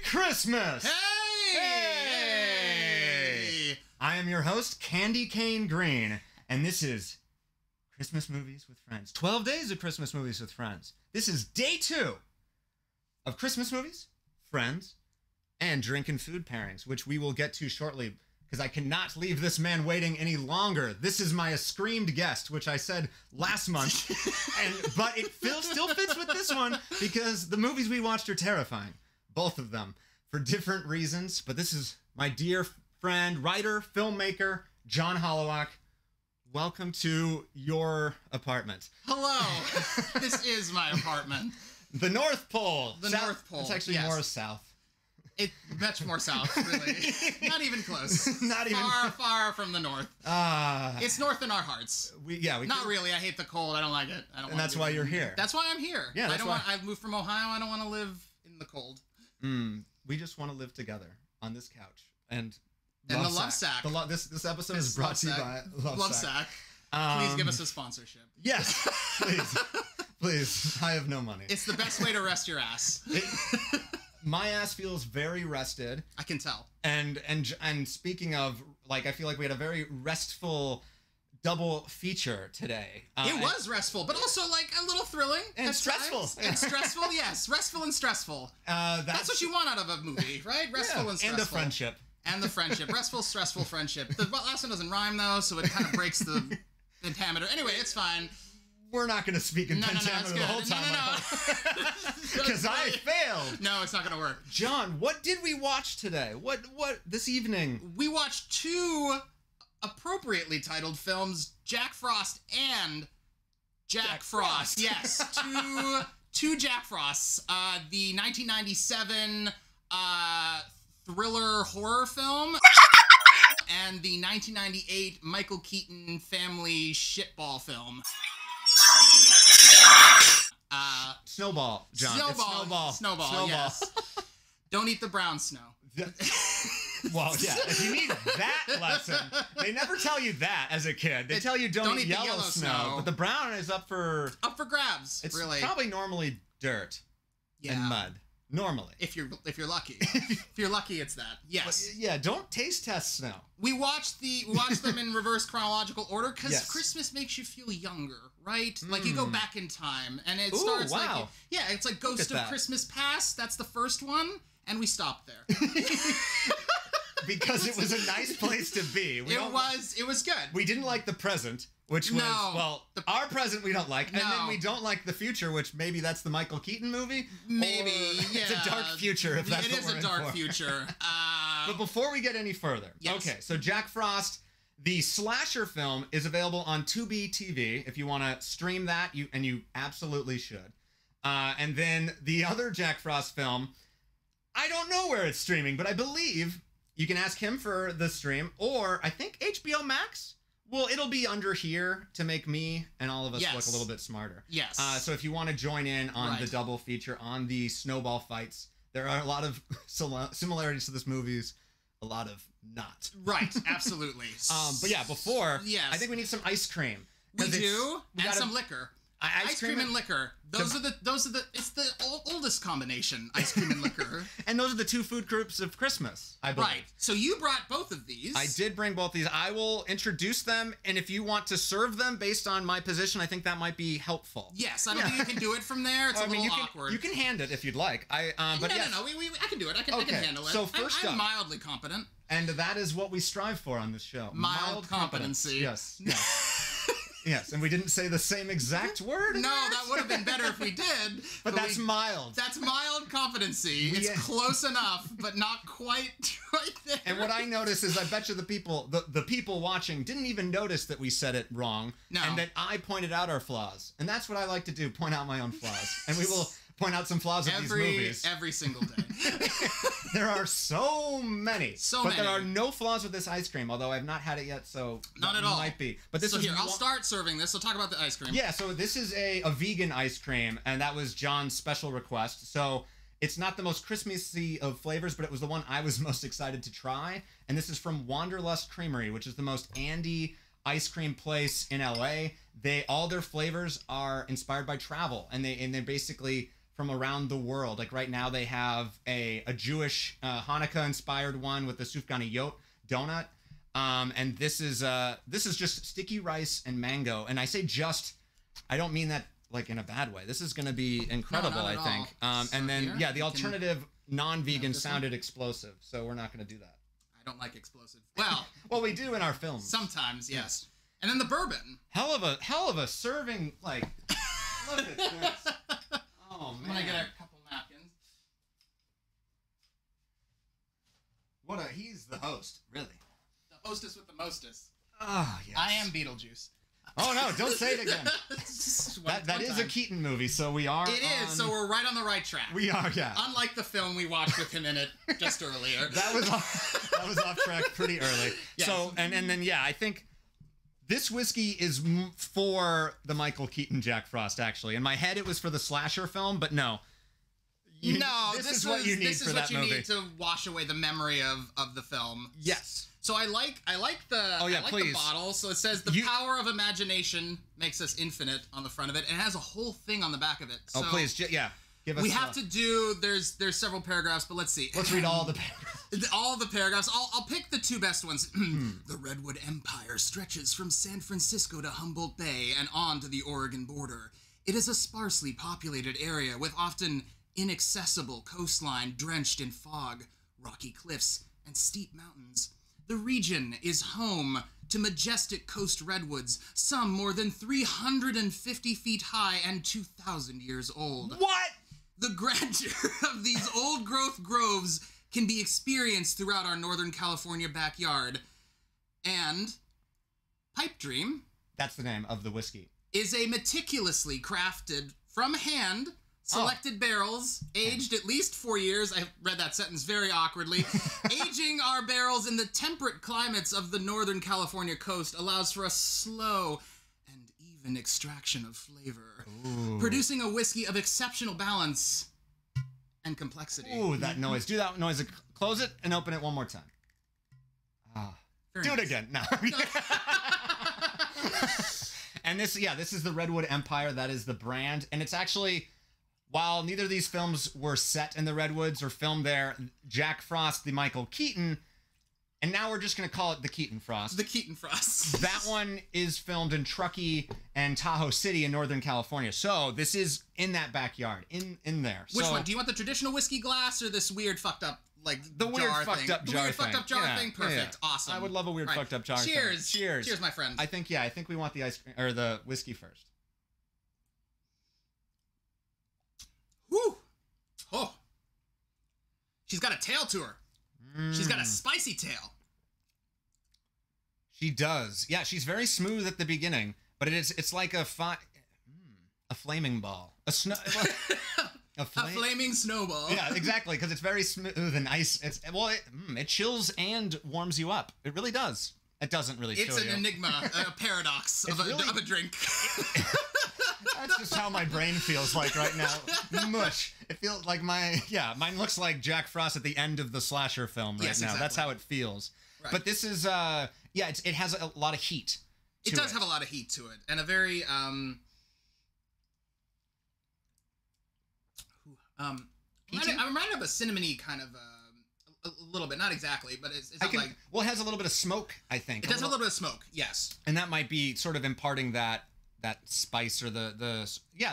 Christmas! Hey! I am your host, Candy Cane Greene, and this is Christmas Movies with Friends. 12 days of Christmas Movies with Friends. This is day 2 of Christmas Movies, Friends, and Drink and Food Pairings, which we will get to shortly, because I cannot leave this man waiting any longer. This is my screamed guest, which I said last month, but it still fits with this one, because the movies we watched are terrifying. Both of them. For different reasons, but this is my dear friend, writer, filmmaker, John Holowach. Welcome to your apartment. Hello. This is my apartment. The North Pole. The North Pole. It's actually more south. Much more south, really. Not even close. Not even far from the north. It's north in our hearts. Not really. I hate the cold. I don't like it. And that's why you're here. That's why I'm here. Yeah, I moved from Ohio. I don't want to live in the cold. We just want to live together on this couch. And the Love Sack. This episode is brought to you by Love Sack. Please give us a sponsorship. Yes, please. Please. I have no money. It's the best way to rest your ass. My ass feels very rested. I can tell. And speaking of, I feel like we had a very restful double feature today. It was restful, but also a little thrilling and stressful. And stressful, yes, restful and stressful. That's what you want out of a movie, right? Restful and stressful. And the friendship. And the friendship. Restful, stressful friendship. The last one doesn't rhyme though, so it kind of breaks the pentameter. Anyway, it's fine. We're not going to speak in pentameter the whole time. No. Because I failed. No, it's not going to work. John, what did we watch today? What this evening? We watched 2 appropriately titled films, Jack Frost and Jack Frost. Yes, two Jack Frosts. The 1997 thriller horror film and the 1998 Michael Keaton family shitball film. Snowball, John. Snowball, yes. Don't eat the brown snow. Well, yeah, if you need that lesson, they never tell you that as a kid. They tell you don't eat yellow snow, but the brown is up for grabs. It's really probably normally dirt and mud. Normally, if you're lucky, if you're lucky, it's that. Yes. But, yeah. Don't taste test snow. We watched them in reverse chronological order because Christmas makes you feel younger, right? Like you go back in time, and it starts it's like Ghost of Christmas Past. That's the first one, and we stopped there. Because it was a nice place to be. It was good. We didn't like the present, which was, our present we don't like. And then we don't like the future, which maybe that's the Michael Keaton movie. Maybe, It's a dark future, if that's what we're in for. It is a dark future. But before we get any further, okay, so Jack Frost, the slasher film, is available on Tubi TV. If you want to stream that, you absolutely should. And then the other Jack Frost film, I don't know where it's streaming, but I believe you can ask him for the stream, or I think HBO Max. Well, it'll be under here to make me and all of us look a little bit smarter. Yes. So if you want to join in on the double feature on the snowball fights, there are a lot of similarities to this movie's, a lot of not. Right, absolutely. But yeah, I think we need some ice cream. We do, and some liquor. Ice cream and liquor. It's the oldest combination, ice cream and liquor. And those are the 2 food groups of Christmas, I believe. Right. So you brought both of these. I did bring both these. I will introduce them, and if you want to serve them based on my position, I think that might be helpful. Yes, I don't think you can do it from there. It's a little awkward. You can hand it if you'd like. No. I can do it. I can handle it. So first I'm mildly competent. And that is what we strive for on this show. Mild competency. Yes. Yes, and we didn't say the same exact word. No, that would have been better if we did. But that's mild. That's mild competency. It's close enough, but not quite right there. And what I noticed is I bet you the people watching didn't even notice that we said it wrong. No. And that I pointed out our flaws. And that's what I like to do, point out my own flaws. And we will point out some flaws of these movies. Every single day. There are so many. But there are no flaws with this ice cream, although I've not had it yet, so not at all. Might be. But this so here, I'll start serving this. So talk about the ice cream. Yeah, so this is a vegan ice cream, and that was John's special request. So it's not the most Christmassy of flavors, but it was the one I was most excited to try. And this is from Wanderlust Creamery, which is the most Andy ice cream place in LA. All their flavors are inspired by travel, and they basically from around the world. Like right now they have a Jewish Hanukkah inspired one with the Sufgani Yot donut. And this is just sticky rice and mango. And I say just, I don't mean that like in a bad way. This is going to be incredible, I think. And then the alternative non-vegan sounded explosive, so we're not going to do that. I don't like explosive. Well, well, we do in our films. Sometimes, yes. And then the bourbon. Hell of a serving, like. Look at this. Oh man. I'm gonna get a couple napkins. He's the host, really. The hostess with the mostest. Oh yes. I am Beetlejuice. Oh no! Don't say it again. that is a Keaton movie, so we are. It is. So we're right on the right track. We are, yeah. Unlike the film we watched with him in it just earlier. That was off track pretty early. Yes. So and then I think this whiskey is for the Michael Keaton Jack Frost. Actually, in my head it was for the slasher film, but no. This is what you need for that movie. This is what you need to wash away the memory of the film. Yes. So I like the bottle. So it says the power of imagination makes us infinite on the front of it, and it has a whole thing on the back of it. So please, yeah, give us. We have to do. There's several paragraphs, but let's see. Let's read all the paragraphs. All the paragraphs. I'll pick the two best ones. The Redwood Empire stretches from San Francisco to Humboldt Bay and on to the Oregon border. It is a sparsely populated area with often inaccessible coastline drenched in fog, rocky cliffs, and steep mountains. The region is home to majestic coast redwoods, some more than 350 feet high and 2,000 years old. What? The grandeur of these old-growth groves can be experienced throughout our Northern California backyard. And Pipe Dream... That's the name of the whiskey. ...is a meticulously crafted, from hand... selected barrels, aged at least 4 years. I read that sentence very awkwardly. Aging our barrels in the temperate climates of the Northern California coast allows for a slow and even extraction of flavor, producing a whiskey of exceptional balance and complexity. Ooh, that noise. Do that noise. Close it and open it one more time. Do it again. No. And this is the Redwood Empire. That is the brand. And it's actually... While neither of these films were set in the Redwoods or filmed there, Jack Frost, the Michael Keaton, and now we're just going to call it the Keaton Frost. The Keaton Frost. That one is filmed in Truckee and Tahoe City in Northern California. So this is in that backyard, in there. Which one? Do you want the traditional whiskey glass or this weird fucked up the weird fucked up jar thing? Perfect. Yeah. Awesome. I would love a weird fucked up jar thing. Cheers. Cheers. Cheers, my friend. I think we want the ice cream or the whiskey first. Woo! Oh. She's got a tail to her. She's got a spicy tail. She does. Yeah, she's very smooth at the beginning, but it's like a flaming ball. A flaming snowball. Yeah, exactly, because it's very smooth and ice. It chills and warms you up. It really does. It doesn't really chill you. It's an enigma, a paradox of a drink. That's just how my brain feels like right now. Mush. It feels like mine looks like Jack Frost at the end of the slasher film right now. Exactly. That's how it feels. Right. But this is, it has a lot of heat. It does have a lot of heat to it. And a very, I'm reminded of a cinnamony kind of, a little bit, not exactly, but it's not like... Well, it has a little bit of smoke, I think. It does a little bit of smoke, yes. And that might be sort of imparting that spice or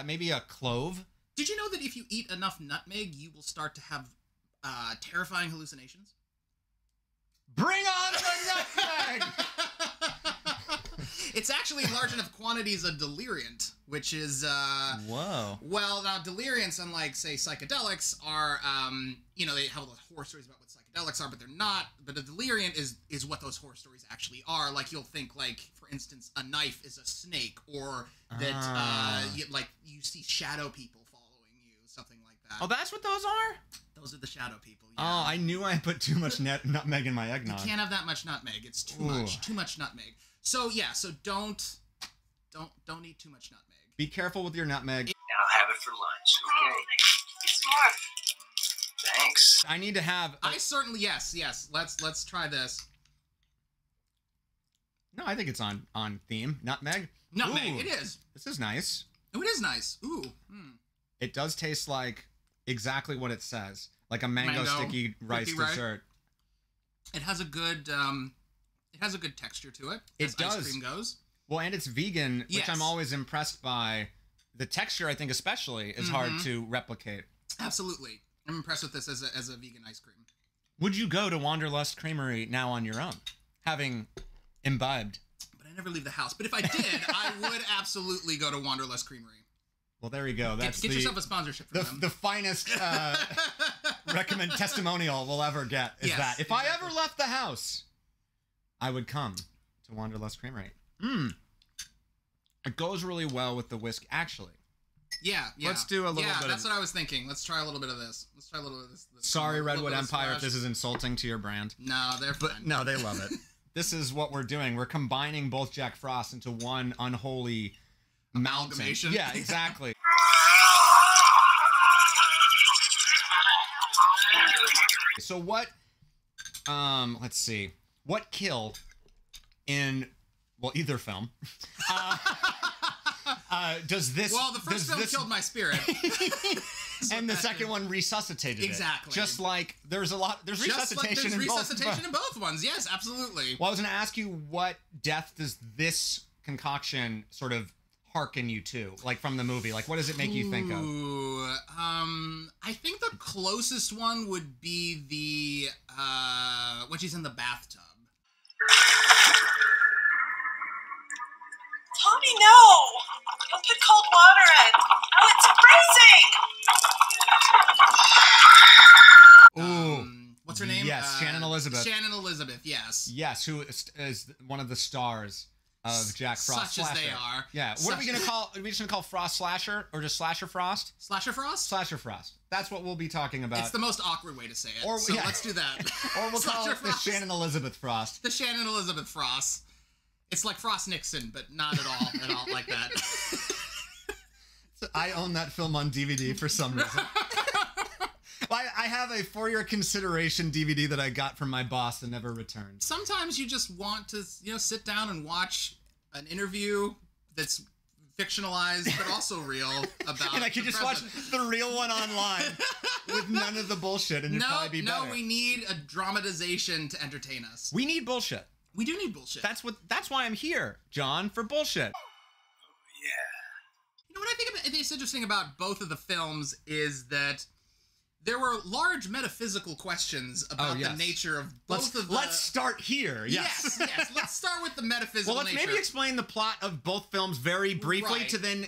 maybe a clove. Did you know that if you eat enough nutmeg, you will start to have terrifying hallucinations? Bring on the nutmeg! It's actually in large enough quantities a deliriant, which is whoa. Well, now deliriants, unlike say psychedelics, are you know, they have all those horror stories about what psychedelics are, but they're not. But a deliriant is what those horror stories actually are. Like you'll think, like for instance, a knife is a snake, or that you see shadow people following you, something like that. Oh, that's what those are? Those are the shadow people. Yeah. Oh, I knew I put too much nutmeg in my eggnog. You can't have that much nutmeg. It's too much. Too much nutmeg. So yeah, so don't eat too much nutmeg. Be careful with your nutmeg. I'll have it for lunch. Okay. It's more. Thanks. I need to have. I certainly yes. Let's try this. No, I think it's on theme. Nutmeg. Nutmeg. Ooh, it is. This is nice. Oh, it is nice. Ooh. It does taste like exactly what it says, like a mango sticky rice dessert. It has a good texture to it. It does. Ice cream goes. Well, and it's vegan, which I'm always impressed by. The texture, I think, especially, is hard to replicate. Absolutely, I'm impressed with this as a vegan ice cream. Would you go to Wanderlust Creamery now on your own, having imbibed? But I never leave the house. But if I did, I would absolutely go to Wanderlust Creamery. Well, there you go. That's get yourself a sponsorship from them. The finest testimonial we'll ever get is that. If I ever left the house, I would come to Wanderlust Creamery. It goes really well with the whiskey, actually. Yeah. Let's do a little bit. Yeah, that's what I was thinking. Let's try a little bit of this. Sorry, Redwood Empire, if this is insulting to your brand. No, they're fine. No, they love it. This is what we're doing. We're combining both Jack Frost into one unholy amalgamation. Yeah, exactly. So what, let's see, what kill in, well, either film, does this... Well, the first film killed my spirit. And the second one resuscitated exactly. it. Just like, there's resuscitation in both ones, yes, absolutely. Well, I was going to ask you, what death does this concoction sort of harken you to, like from the movie? Like, what does it make you think of? I think the closest one would be the when she's in the bathtub. Tommy, no! Don't put cold water in. Oh, it's freezing. Ooh, what's her name? Yes, Shannon Elizabeth. Shannon Elizabeth, yes. Yes, who is one of the stars of Jack Frost. Such as they are. Yeah. What are we going to call? Are we just going to call Frost Slasher or just Slasher Frost? Slasher Frost? Slasher Frost. That's what we'll be talking about. It's the most awkward way to say it. So let's do that. Or we'll call it the Shannon Elizabeth Frost. The Shannon Elizabeth Frost. It's like Frost Nixon, but not at all like that. I own that film on DVD for some reason. I have a For Your Consideration DVD that I got from my boss and never returned. Sometimes you just want to, sit down and watch an interview that's fictionalized but also real about. And I could just watch the real one online with none of the bullshit, and you'd probably be better. No, we need a dramatization to entertain us. We need bullshit. We do need bullshit. That's why I'm here, John, for bullshit. Yeah. You know what I think is interesting about both of the films is that there were large metaphysical questions about the nature of both of the... Let's start here, yes. Yes, let's start with the metaphysical nature. Well, let's maybe explain the plot of both films very briefly to then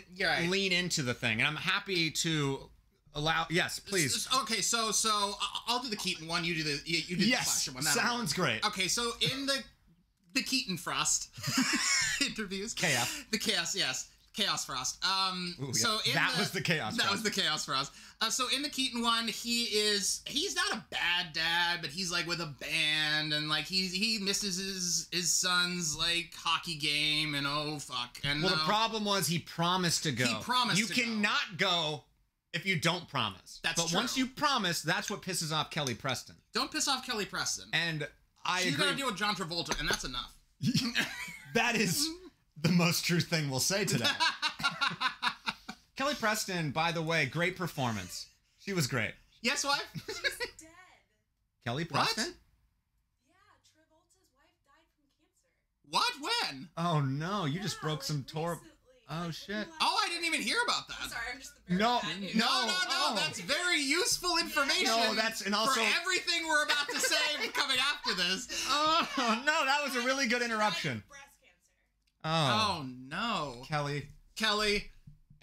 lean into the thing. And I'm happy to allow... Yes, please. Okay, so I'll do the Keaton one, you do the Flasher one. Sounds great. Okay, so in the Keaton Frost interviews... Chaos. The Chaos, yes. Chaos Frost. Ooh, so that was the Chaos Frost. That was the Chaos Frost. So in the Keaton one, he's not a bad dad, but he's like with a band, and like he misses his son's like hockey game, and oh fuck. And the problem was he promised to go. He promised you cannot go if you don't promise. But once you promise, that's what pisses off Kelly Preston. Don't piss off Kelly Preston. And you gotta deal with John Travolta, and that's enough. That is the most true thing we'll say today. Kelly Preston, by the way, great performance. She was great. Yes, wife? She's dead. Kelly Preston? Yeah, Travolta's wife died from cancer. What? When? Oh no, you just broke some Oh shit. Oh, I didn't even hear about that. I'm sorry, I'm just the bearer No, of bad news. No, that's very useful information. No, and also for everything we're about to say coming after this. Oh no, that was a really good interruption. Breast cancer. Oh no. Kelly.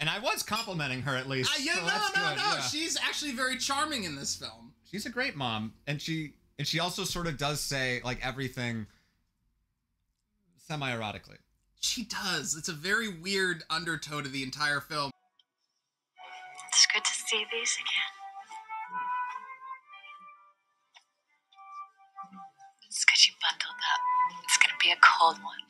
And I was complimenting her at least. Yeah, so no. Yeah. She's actually very charming in this film. She's a great mom, and she also sort of does say like everything semi-erotically. She does. It's a very weird undertow to the entire film. It's good to see these again. It's good you bundled up. It's gonna be a cold one.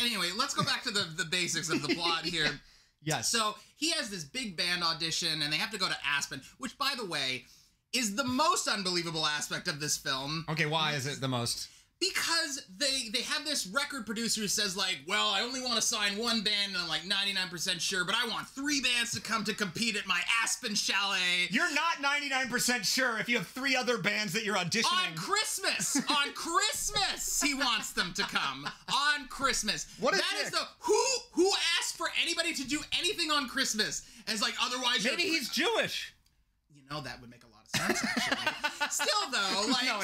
Anyway, let's go back to the basics of the plot here. Yes. So he has this big band audition, and they have to go to Aspen, which, by the way, is the most unbelievable aspect of this film. Okay, why is it the most? Because they have this record producer who says, like, well, I only want to sign one band, and I'm like 99% sure, but I want 3 bands to come to compete at my Aspen chalet. You're not 99% sure if you have 3 other bands that you're auditioning. On Christmas! On Christmas! He wants them to come. On Christmas. What a That dick. is the... Who asked for anybody to do anything on Christmas? And it's like, otherwise... Maybe he's Jewish. You know, that would make a lot of sense, actually. Still, though, like, No,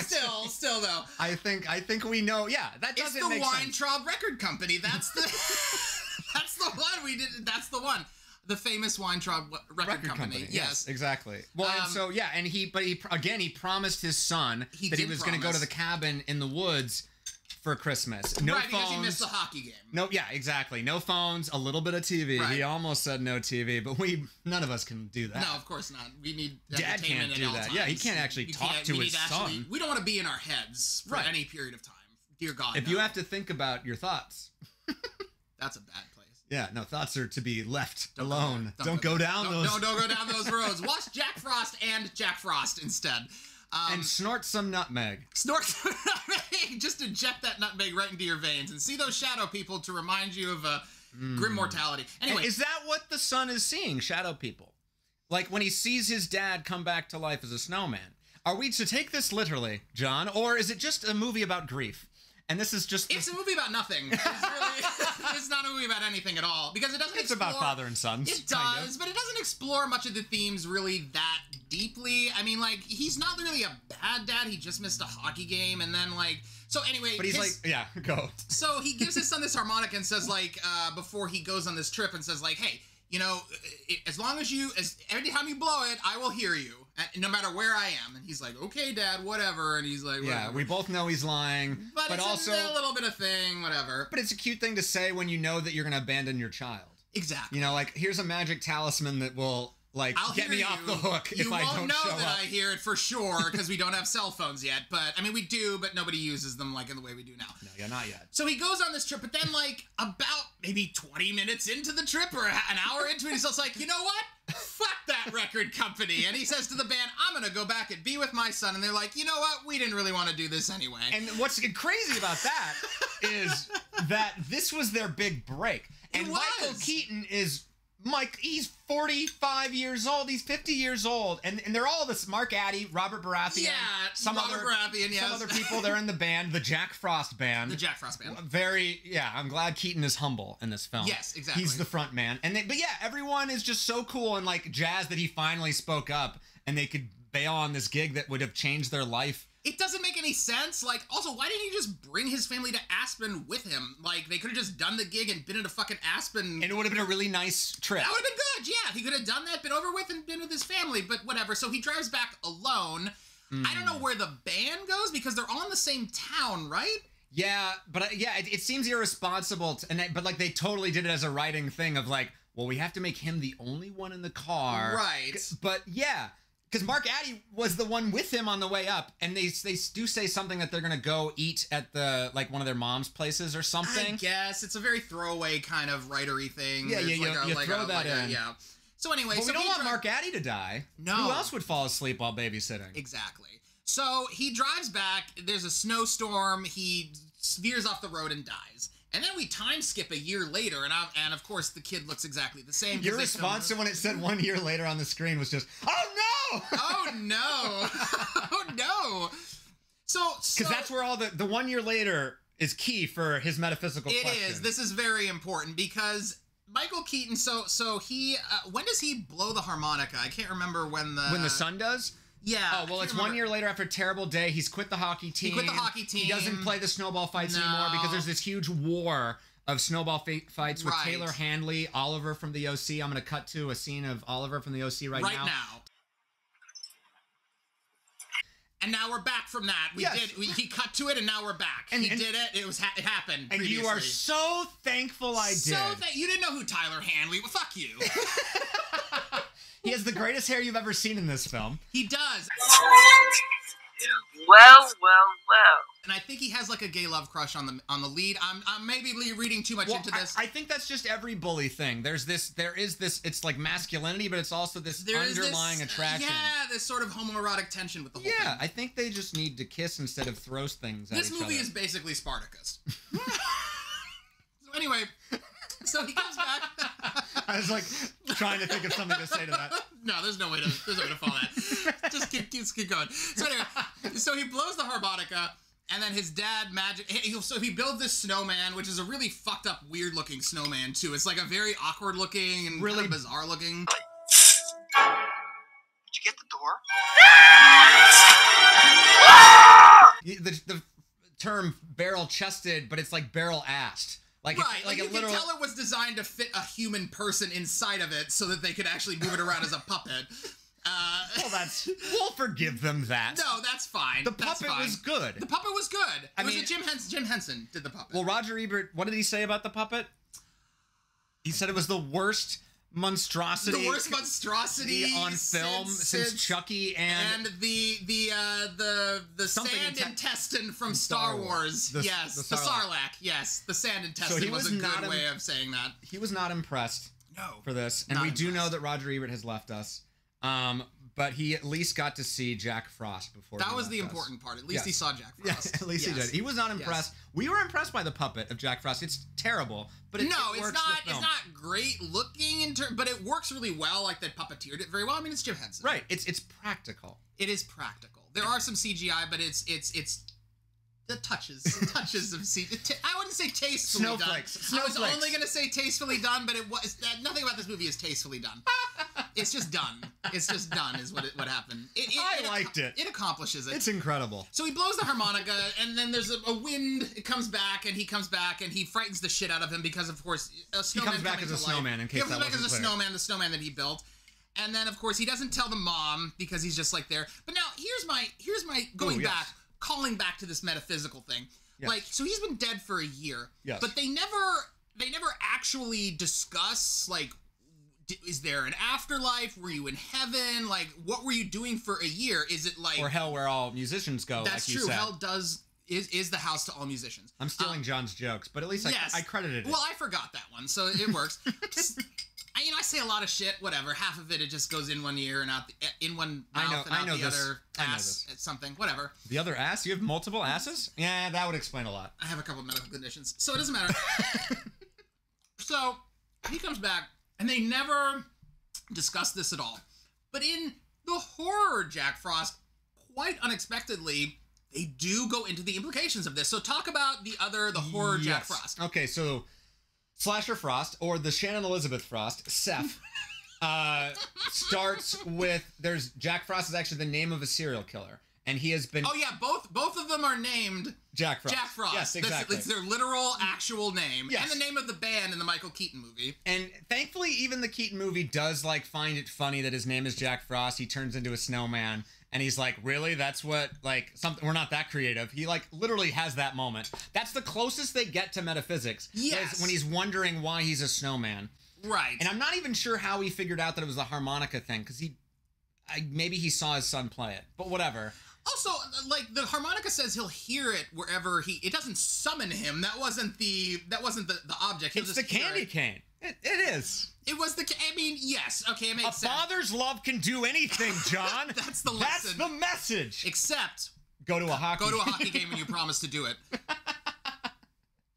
still, though. I think we know. Yeah, that doesn't It's the make sense. Weintraub Record Company. That's the that's the one we did. That's the one. The famous Weintraub Record Company. Yes, exactly. Well, and so yeah, and he promised his son that he was going to go to the cabin in the woods for Christmas. No phones. Because he missed the hockey game. No, yeah, exactly. No phones, a little bit of TV. Right. He almost said no TV, but none of us can do that. No, of course not. We need Dad entertainment can't do at all that. times. Yeah, he can't actually talk to his son. We don't want to be in our heads for any period of time. Dear God, if you have to think about your thoughts. That's a bad place. Yeah, no, thoughts are to be left alone. Don't go down those roads. Watch Jack Frost and Jack Frost instead. And snort some nutmeg. Snort some nutmeg. Just inject that nutmeg right into your veins and see those shadow people to remind you of grim mortality. Anyway. Is that what the son is seeing, shadow people? Like when he sees his dad come back to life as a snowman. Are we to take this literally, John? Or is it just a movie about grief? And this is just... It's a movie about nothing. It's not a movie about anything at all. Because it doesn't It's about father and sons. It does, but it doesn't explore much of the themes really that deeply. I mean, like, he's not really a bad dad. He just missed a hockey game. And then, like... So, anyway... But he's like... Yeah, go. So, he gives his son this harmonica and says, like, before he goes on this trip and says, like, hey, you know, as long as every time you blow it, I will hear you. No matter where I am. And he's like, okay, Dad, whatever. And he's like, whatever. Yeah, we both know he's lying. But it's also a little bit of thing, whatever. But it's a cute thing to say when you know that you're going to abandon your child. Exactly. You know, like, here's a magic talisman that will, like, get me off the hook if I don't show up. You won't know that I hear it for sure because we don't have cell phones yet. But, I mean, we do, but nobody uses them, like, in the way we do now. No, yeah, not yet. So he goes on this trip, but then, like, about maybe 20 minutes into the trip or an hour into it, he's just like, you know what? Fuck that record company. And he says to the band, I'm going to go back and be with my son. And they're like, you know what? We didn't really want to do this anyway. And what's crazy about that is that this was their big break. And Michael Keaton is... he's 45 years old. He's 50 years old. And they're all this Mark Addy, Robert Baratheon. Yeah, some other people. They're in the band, the Jack Frost band. The Jack Frost band. I'm glad Keaton is humble in this film. Yes, exactly. He's the front man. But yeah, everyone is just so cool and like jazzed that he finally spoke up and they could bail on this gig that would have changed their life. It doesn't make any sense. Like, also, why didn't he just bring his family to Aspen with him? Like, they could have just done the gig and been at a fucking Aspen. And it would have been a really nice trip. That would have been good, yeah. He could have done that, been over with, and been with his family, but whatever. So he drives back alone. I don't know where the band goes because they're all in the same town, right? Yeah, but it seems irresponsible. But like, they totally did it as a writing thing of like, well, we have to make him the only one in the car. Right. But yeah. Because Mark Addy was the one with him on the way up, and they do say something that they're gonna go eat at the one of their mom's places or something. I guess it's a very throwaway kind of writery thing. Yeah, you throw that in. Yeah. So anyway, but we don't want Mark Addy to die. No. Who else would fall asleep while babysitting? Exactly. So he drives back. There's a snowstorm. He veers off the road and dies. And then we time skip a year later, and of course the kid looks exactly the same. Your response to when it said 1 year later on the screen was just, oh no! Oh no! Oh no! So because that's where all the 1 year later is key for his metaphysical question. It is. This is very important because Michael Keaton. So he when does he blow the harmonica? I can't remember when the son does. Yeah. Oh, well, it's 1 year later after a terrible day. He's quit the hockey team. He quit the hockey team. He doesn't play the snowball fights anymore because there's this huge war of snowball fights with Taylor Handley, Oliver from the OC. I'm going to cut to a scene of Oliver from the OC right now. And now we're back from that. He cut to it, and now we're back. He did it. It happened. And previously. you are so thankful I did. You didn't know who Tyler Handley was. Fuck you. He has the greatest hair you've ever seen in this film. He does. Well. And I think he has like a gay love crush on the lead. I'm maybe reading too much into this. I think that's just every bully thing. There is this. It's like masculinity, but it's also this underlying attraction. Yeah, this sort of homoerotic tension with the whole thing. Yeah, I think they just need to kiss instead of throw things at each other. This movie is basically Spartacus. So anyway, so he comes back. I was like trying to think of something to say to that. No, there's no way to follow that. Just keep going. So anyway, so he blows the harmonica, and then his dad so he builds this snowman, which is a really fucked up, weird looking snowman too. It's like a very awkward looking and really kind of bizarre looking. Did you get the door? The term barrel chested, but it's like barrel assed. Like you can tell it was designed to fit a human person inside of it so that they could actually move it around as a puppet. We'll forgive them that. No, that's fine. The puppet was good. The puppet was good. Jim Henson did the puppet. Well, Roger Ebert, what did he say about the puppet? He said it was the worst monstrosity. The worst monstrosity on film since Chucky and the sand intestine from Star Wars. The Sarlacc. Yes, the sand intestine was a good way of saying that. He was not impressed. For this, and we do know that Roger Ebert has left us. But he at least got to see Jack Frost before. That was the important part. At least he saw Jack Frost. Yeah, at least he did. He was not impressed. We were impressed by the puppet of Jack Frost. It's terrible, but it's not. It's not great looking but it works really well. Like they puppeteered it very well. I mean, it's Jim Henson. Right. It's practical. It is practical. There are some CGI, but it's the touches of CGI. I wouldn't say tastefully done. Snowflakes. I was only going to say tastefully done, but it was nothing about this movie is tastefully done. It's just done. It's just done is what happened. I liked it. It accomplishes it. It's incredible. So he blows the harmonica, and then there's a wind. It comes back, and he comes back, and he frightens the shit out of him because, of course, a snowman. He comes back as a snowman. In case that wasn't clear. He comes back as a snowman, the snowman that he built. And then, of course, he doesn't tell the mom because he's just like there. But now here's my calling back to this metaphysical thing. Yes. Like, so he's been dead for a year. Yes. But they never actually discuss, like, is there an afterlife? Were you in heaven? Like, what were you doing for a year? Is it like... Or hell where all musicians go, that's like you said. Hell is the house to all musicians. I'm stealing John's jokes, but at least I credited it. Well, I forgot that one, so it works. I say a lot of shit, whatever. Half of it just goes in one ear and out in one mouth and out the other ass. It's something, whatever. The other ass? You have multiple asses? Yeah, that would explain a lot. I have a couple of medical conditions, so it doesn't matter. So, he comes back, and they never discuss this at all. But in the horror Jack Frost, quite unexpectedly, they do go into the implications of this. So talk about the horror Jack Frost. Okay, so... Slasher Frost, or the Shannon Elizabeth Frost, Seth, starts with, Jack Frost is actually the name of a serial killer. And he has been... Oh, yeah, both of them are named... Jack Frost. Jack Frost. Yes, exactly. It's their literal, actual name. Yes. And the name of the band in the Michael Keaton movie. And thankfully, even the Keaton movie does, like, find it funny that his name is Jack Frost. He turns into a snowman. And he's like, really? That's what, like, something... We're not that creative. He, like, literally has that moment. That's the closest they get to metaphysics. Yes. When he's wondering why he's a snowman. Right. And I'm not even sure how he figured out that it was a harmonica thing. Because maybe he saw his son play it. But whatever. Also, like, the harmonica says he'll hear it wherever it doesn't summon him. That wasn't the object. It's the candy cane. It is. It was yes. Okay, it makes sense. A father's love can do anything, John. That's the lesson. That's the message. Except go to a hockey game and you promise to do it.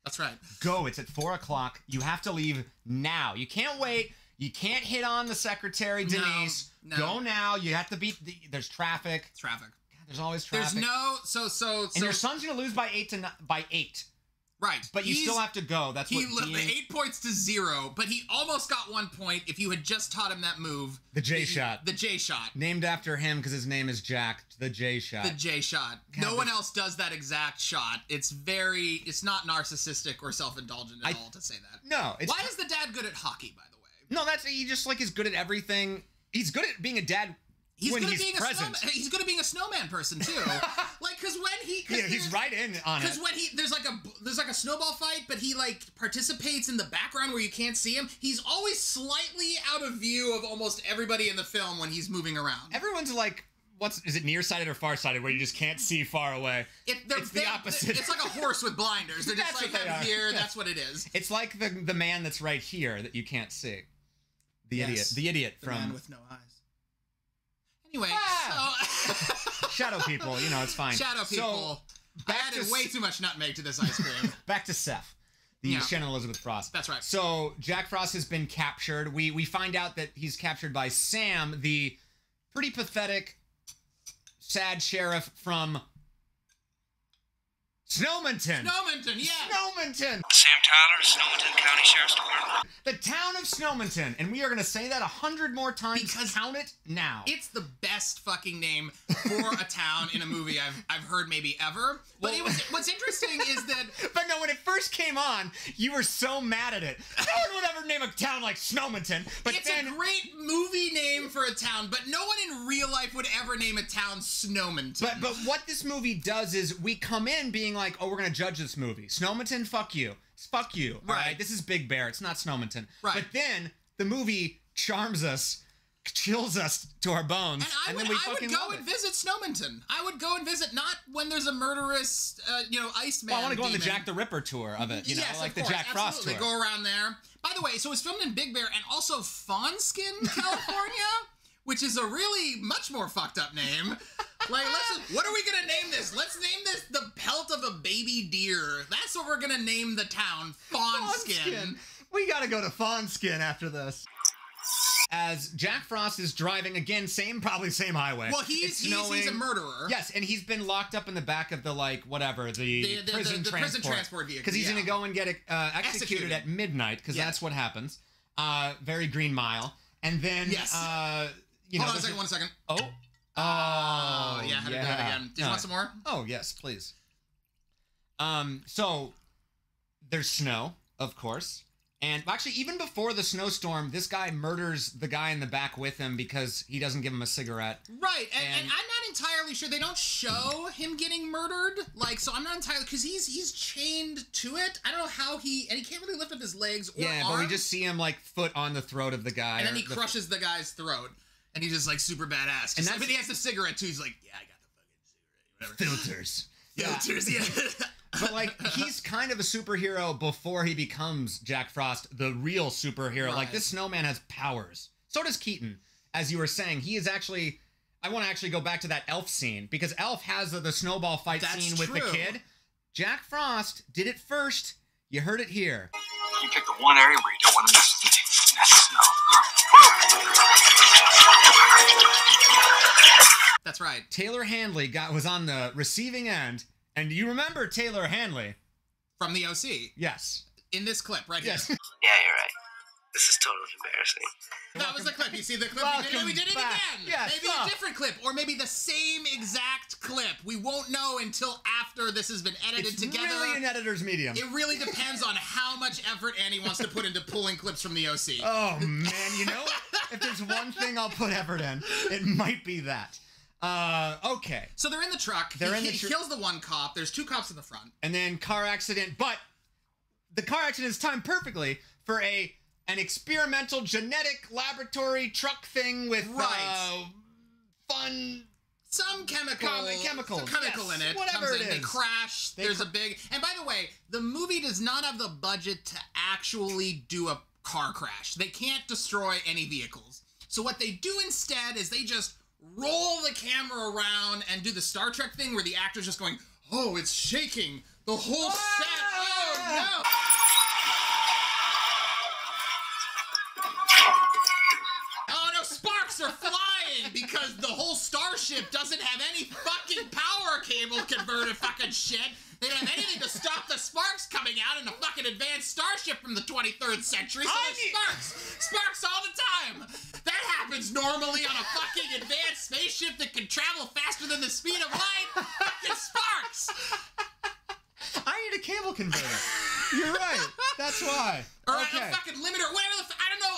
That's right. Go. It's at 4:00. You have to leave now. You can't wait. You can't hit on the secretary, Denise. No. Go now. You have to beat there's traffic. God, there's always traffic. There's no and your son's gonna lose by 8. Right. But you still have to go. That's what the 8 points to 0, but he almost got 1 point if you had just taught him that move. The J shot. The J shot. Named after him because his name is Jack. The J shot. The J shot. No one else does that exact shot. It's not narcissistic or self-indulgent at all to say that. No. Why is the dad good at hockey, by the way? No, he just like is good at everything. He's good at being a dad. He's good at being a snowman person too. Like, because when he's right in on it. Because when there's like a snowball fight, but he like participates in the background where you can't see him. He's always slightly out of view of almost everybody in the film when he's moving around. Everyone's like, is it nearsighted or farsighted where you just can't see far away? It's the opposite. It's like a horse with blinders. They're just like here. Yeah. That's what it is. It's like the man that's right here that you can't see. The idiot from Man with No Eyes. Anyway, so shadow people, it's fine. Shadow people. I added way too much nutmeg to this ice cream. Back to Seth, the Shannon Elizabeth Frost. That's right. So Jack Frost has been captured. We find out that he's captured by Sam, the pretty pathetic, sad sheriff from Snowmanton. Yeah. Snowmanton. Sam Tyler, Snowmanton County Sheriff's Department. The town of Snowmanton. And we are going to say that 100 more times. Because count it now. It's the best fucking name for a town in a movie I've heard maybe ever. But what's interesting is that... But no, when it first came on, you were so mad at it. No one would ever name a town like Snowmanton. But it's a great movie name for a town, but no one in real life would ever name a town Snowmanton. But what this movie does is we come in being like, oh, we're going to judge this movie. Snowmanton, fuck you. Fuck you. Right. All right. This is Big Bear. It's not Snowmanton. Right. But then the movie charms us, chills us to our bones, and then we fucking love it. I would go and visit Snowmanton. I would go and visit, not when there's a murderous, Iceman. Well, I want to go on the Jack the Ripper tour of it, yes, like the Jack Frost tour. They go around there. By the way, so it's filmed in Big Bear and also Fawnskin, California, which is a really much more fucked up name. Like, what are we gonna name this? Let's name this the pelt of a baby deer. That's what we're gonna name the town, Fawnskin. We gotta go to Fawnskin after this. As Jack Frost is driving again, probably same highway. Well, he's a murderer. Yes, and he's been locked up in the back of the prison transport vehicle. Because he's gonna go and get executed at midnight. Because that's what happens. Very Green Mile, and then Hold on one second. Oh. Oh, yeah, how to do it again. Do you want some more? Oh, yes, please. So, there's snow, of course. And actually, even before the snowstorm, this guy murders the guy in the back with him because he doesn't give him a cigarette. Right, and I'm not entirely sure. They don't show him getting murdered. So I'm not entirely... Because he's chained to it. I don't know how and he can't really lift up his legs or arms. But we just see him, foot on the throat of the guy. And then he crushes the guy's throat. And he's just, super badass. And but he has the cigarette, too. He's like, yeah, I got the fucking cigarette. Filters. Filters, yeah. But, he's kind of a superhero before he becomes Jack Frost, the real superhero. Right. This snowman has powers. So does Keaton. As you were saying, he is actually... I want to actually go back to that Elf scene, because Elf has the snowball fight scene with the kid. Jack Frost did it first. You heard it here. You pick the one area where you don't want to mess with the snow. That's right. Taylor Handley was on the receiving end, and you remember Taylor Handley from the OC? Yes. In this clip right here. Yeah, you're right. This is totally embarrassing. That was the clip. You see the clip? We did it again. Yes. Maybe a different clip, or maybe the same exact clip. We won't know until after this has been edited together. It's really an editor's medium. It really depends on how much effort Annie wants to put into pulling clips from the OC. Oh, man. If there's one thing I'll put effort in, it might be that. Okay. So they're in the truck. He kills the one cop. There's two cops in the front. And then car accident. But the car accident is timed perfectly for an experimental genetic laboratory truck thing with fun... Some chemical in it. Whatever it is. They crash. There's a big... And by the way, the movie does not have the budget to actually do a car crash. They can't destroy any vehicles. So what they do instead is they just roll the camera around and do the Star Trek thing where the actor's just going, oh, it's shaking. The whole set. Oh, no. Oh, no, sparks are flying because the whole starship doesn't have any fucking power cable converter fucking shit. They don't have anything to stop the sparks coming starting out in a fucking advanced starship from the 23rd century, so there's sparks all the time. That happens normally on a fucking advanced spaceship that can travel faster than the speed of light. Fucking sparks. I need a cable converter. You're right. That's why. Or a fucking limiter, whatever the. I don't know.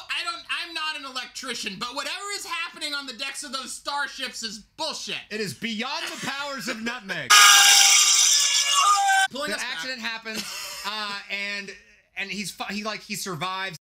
I'm not an electrician, but whatever is happening on the decks of those starships is bullshit. It is beyond the powers of nutmeg. The accident happens, and he survives.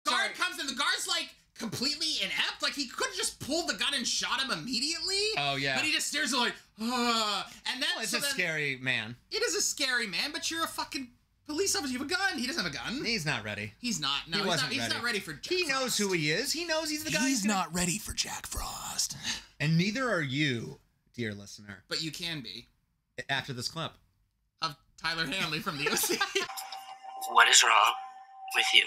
Guard comes in. The guard's like completely inept. Like he could have just pulled the gun and shot him immediately. Oh yeah. But he just stares like, and then it's a scary man. It is a scary man, but you're a fucking police officer. You have a gun. He doesn't have a gun. He's not ready. He's not. No, he's not ready for Jack He knows Frost. who he is. He knows he's the guy. He's not ready for Jack Frost. And neither are you, dear listener. But you can be. After this clip. Of Tyler Handley from the OC. What is wrong with you?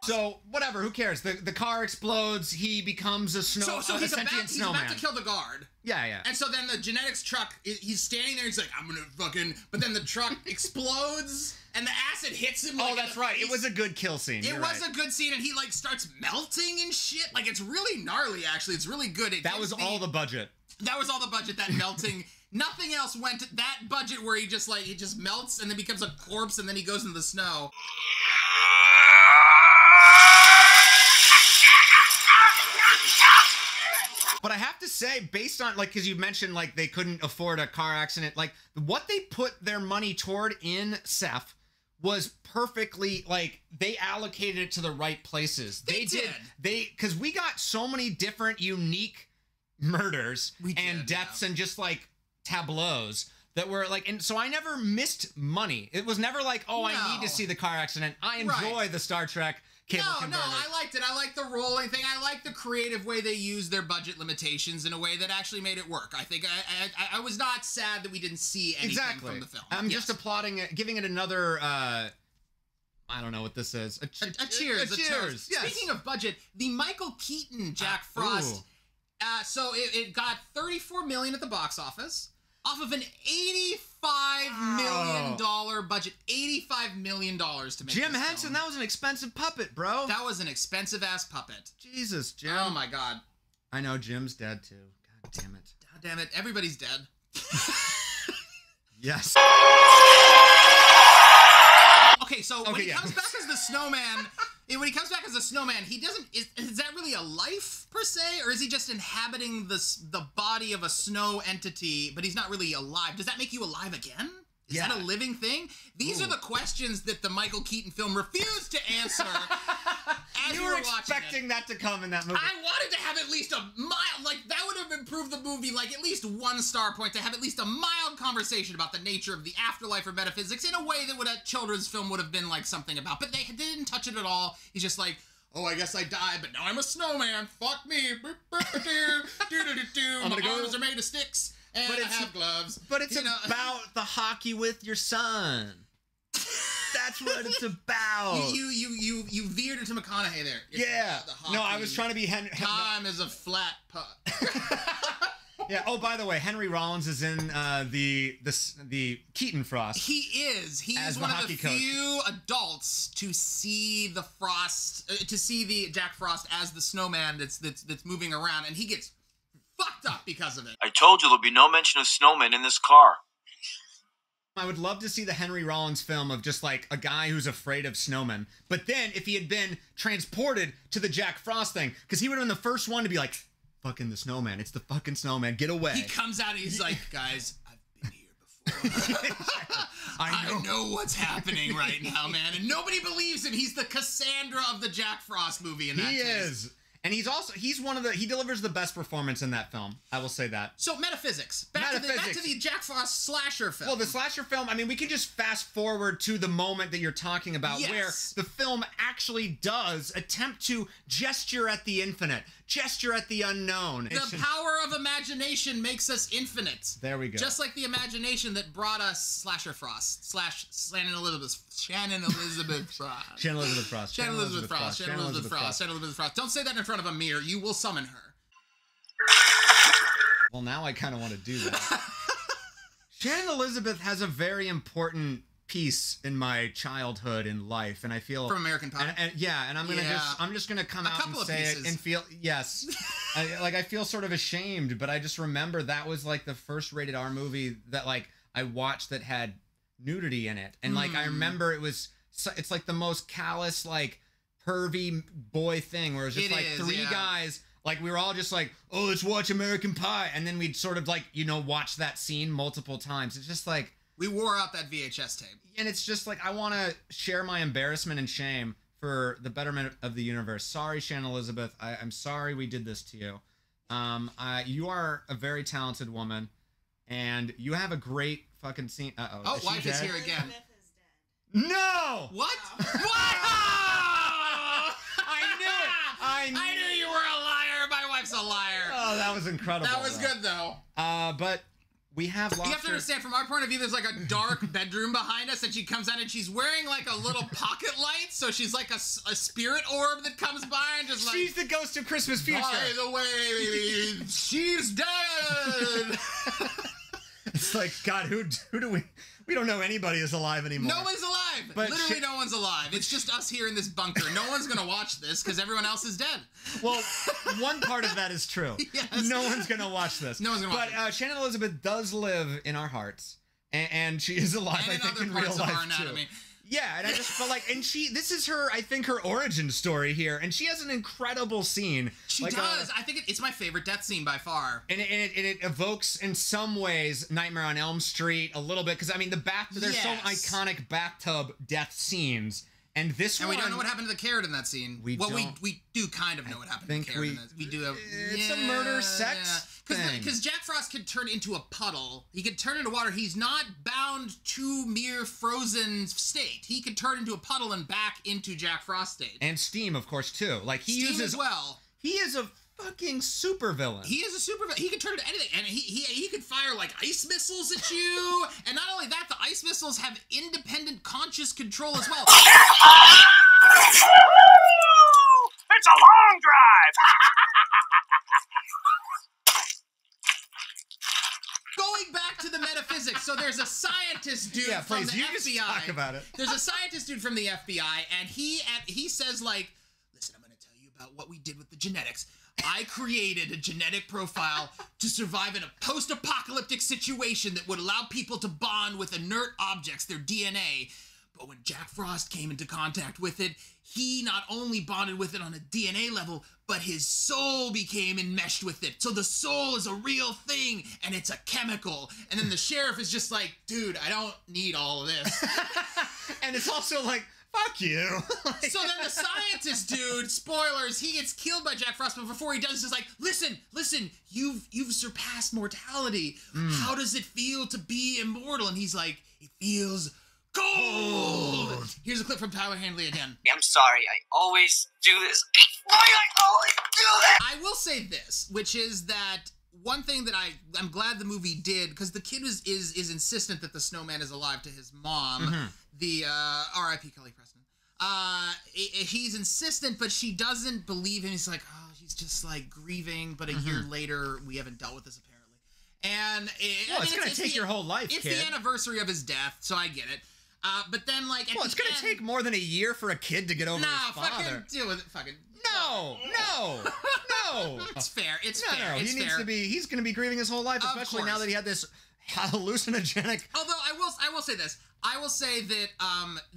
So, whatever, who cares? The car explodes, he becomes a snowman. So he's about to kill the guard. Yeah. And so then the genetics truck, he's standing there, he's like, I'm gonna fucking... But then the truck explodes, and the acid hits him. Oh, that's right. It was a good kill scene. It was a good scene, and he, like, starts melting and shit. Like, it's really gnarly, actually. It's really good. That was all the budget. That was all the budget, that melting. Nothing else went to that budget where he just melts and then becomes a corpse and then he goes into the snow. But I have to say, based on, like, because you mentioned, like, they couldn't afford a car accident, like, what they put their money toward in Seth was perfectly, like, they allocated it to the right places. They did. Because we got so many different unique murders and deaths and just, like, tableaus that were, like, and so I never missed money. It was never like, oh, I need to see the car accident. I enjoy the Star Trek cable converter. No, I liked it. I liked the rolling thing. I liked the creative way they used their budget limitations in a way that actually made it work. I think I was not sad that we didn't see anything from the film. I'm just applauding it, giving it another, I don't know what this is. A cheers. Yes. Speaking of budget, the Michael Keaton Jack Frost, so it got $34 million at the box office. Off of an $85 million budget. $85 million to make Jim Henson, that was an expensive puppet, bro. That was an expensive-ass puppet. Jesus, Jim. Oh, my God. I know, Jim's dead, too. God damn it. God damn it. Everybody's dead. Yes. Okay, so when he comes back as the snowman... When he comes back as a snowman, he doesn't... Is that really a life, per se? Or is he just inhabiting the body of a snow entity, but he's not really alive? Does that make you alive again? Is that a living thing? These are the questions that the Michael Keaton film refused to answer as you we were watching expecting that to come in that movie. I wanted to have at least a mild... Like, that would have improved the movie, like, at least 1 star point, to have at least a mild conversation about the nature of the afterlife or metaphysics in a way that a children's film would have been, like, something about. But they didn't touch it at all. He's just like... Oh, I guess I died, but now I'm a snowman. Fuck me. My arms are made of sticks. And I have gloves. But it's about the hockey with your son. That's what it's about. You veered into McConaughey there. No, I was trying to be Henry. Time is a flat puck. Yeah. Oh, by the way, Henry Rollins is in the Keaton Frost. He is. He is one of the few adults to see the Jack Frost as the snowman that's moving around, and he gets fucked up because of it. I told you there'll be no mention of snowmen in this car. I would love to see the Henry Rollins film of just like a guy who's afraid of snowmen. But then if he had been transported to the Jack Frost thing, because he would have been the first one to be like, fucking the snowman. It's the fucking snowman. Get away. He comes out and he's like, guys, I've been here before. I know what's happening right now, man. And nobody believes him. He's the Cassandra of the Jack Frost movie in that case. He is. And he delivers the best performance in that film. I will say that. So metaphysics. Back to the Jack Frost slasher film. Well, the slasher film, I mean, we can just fast forward to the moment that you're talking about where the film actually does attempt to gesture at the infinite, gesture at the unknown. The power of imagination makes us infinite. There we go. Just like the imagination that brought us Slasher Frost / Shannon Elizabeth Frost. Shannon Elizabeth Frost. Shannon Elizabeth Frost. Shannon Elizabeth Frost. Shannon Elizabeth Frost. Shannon Elizabeth Frost. Don't say that in front of a mirror. You will summon her. Well, now I kind of want to do that. Shannon Elizabeth has a very important peace in my childhood and life, and I feel from American Pie. And I'm just gonna come out and say it and feel I feel sort of ashamed, but I just remember that was like the first rated R movie that like I watched that had nudity in it, and like I remember it's like the most callous like pervy boy thing where it's just three guys. Like, we were all just like, oh, let's watch American Pie. And then we'd sort of, like, watch that scene multiple times. It's just like... We wore out that VHS tape. And it's just like, I want to share my embarrassment and shame for the betterment of the universe. Sorry, Shannon Elizabeth. I'm sorry we did this to you. You are a very talented woman. And you have a great fucking scene. Uh-oh. Oh, wife is here again. Elizabeth is dead. No! What? Oh. I knew you were a liar. My wife's a liar. Oh, that was incredible. That was good, though. But we have lobster. You have to understand, from our point of view, there's like a dark bedroom behind us, and she comes out and she's wearing like a little pocket light, so she's like a spirit orb that comes by and just like... She's the ghost of Christmas Future. By the way, she's dead. It's like, God, who do we... We don't know anybody is alive anymore. No one's alive. But literally no one's alive. It's just us here in this bunker. No one's going to watch this because everyone else is dead. Well, one part of that is true. Yes. No one's going to watch this. No one's going to watch it. But Shannon Elizabeth does live in our hearts. And she is alive, and I think, in real life, too. Yeah, and I just felt like, and this is her, I think, her origin story here, and she has an incredible scene. She does. I think it's my favorite death scene by far. And it evokes, in some ways, Nightmare on Elm Street a little bit, because, I mean, there's so iconic bathtub death scenes, and this one... And we don't know what happened to the carrot in that scene. We do kind of know what happened to the carrot in that. We do have... It's a murder sex thing. Because Jack Frost could turn into a puddle. He could turn into water. He's not bound to mere frozen state. He could turn into a puddle and back into Jack Frost state. And steam, of course, too. Like, he steam uses... as well. He is a fucking supervillain. He is a supervillain. He can turn into anything. And he could fire, like, ice missiles at you. And not only that, the ice missiles have independent conscious control as well. It's a long drive. Going back to the metaphysics, so there's a scientist dude from the FBI. Just talk about it. There's a scientist dude from the FBI, and he says, like, listen, I'm going to tell you about what we did with the genetics. I created a genetic profile to survive in a post-apocalyptic situation that would allow people to bond with inert objects, their DNA. But when Jack Frost came into contact with it, he not only bonded with it on a DNA level, but his soul became enmeshed with it. So the soul is a real thing, and it's a chemical. And then the sheriff is just like, dude, I don't need all of this. And it's also like, fuck you. So then the scientist dude, spoilers, he gets killed by Jack Frost, but before he does, he's like, listen, you've surpassed mortality. How does it feel to be immortal? And he's like, it feels gold. Here's a clip from Taylor Handley again. I'm sorry, I always do this. Why I always do this? I will say this, which is that one thing that I'm glad the movie did, because the kid is insistent that the snowman is alive to his mom, the R.I.P. Kelly Preston. He's insistent, but she doesn't believe him. He's like, oh, he's just like grieving, but a year later, we haven't dealt with this apparently. And it's going to take your whole life, It's kid. the anniversary of his death, so I get it. But then, like, it's going to take more than a year for a kid to get over his father. Fucking deal with it. Fucking. No. It's fair. It's fair. fair. He's going to be grieving his whole life, especially now that he had this hallucinogenic. Although I will say this. I will say that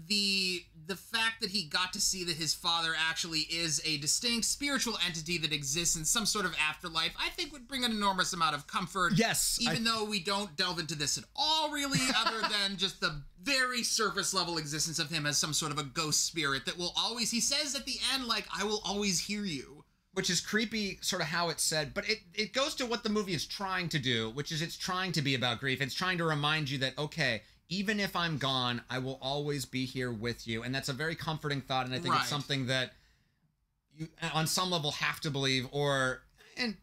the fact that he got to see that his father actually is a distinct spiritual entity that exists in some sort of afterlife, I think would bring an enormous amount of comfort. Yes. Even though we don't delve into this at all, really, other than just the very surface level existence of him as some sort of a ghost spirit that will always, he says at the end, like, I will always hear you. Which is creepy, sort of how it's said, but it goes to what the movie is trying to do, which is it's trying to be about grief. It's trying to remind you that, okay, even if I'm gone, I will always be here with you. And that's a very comforting thought, and I think it's something that you, on some level, have to believe, and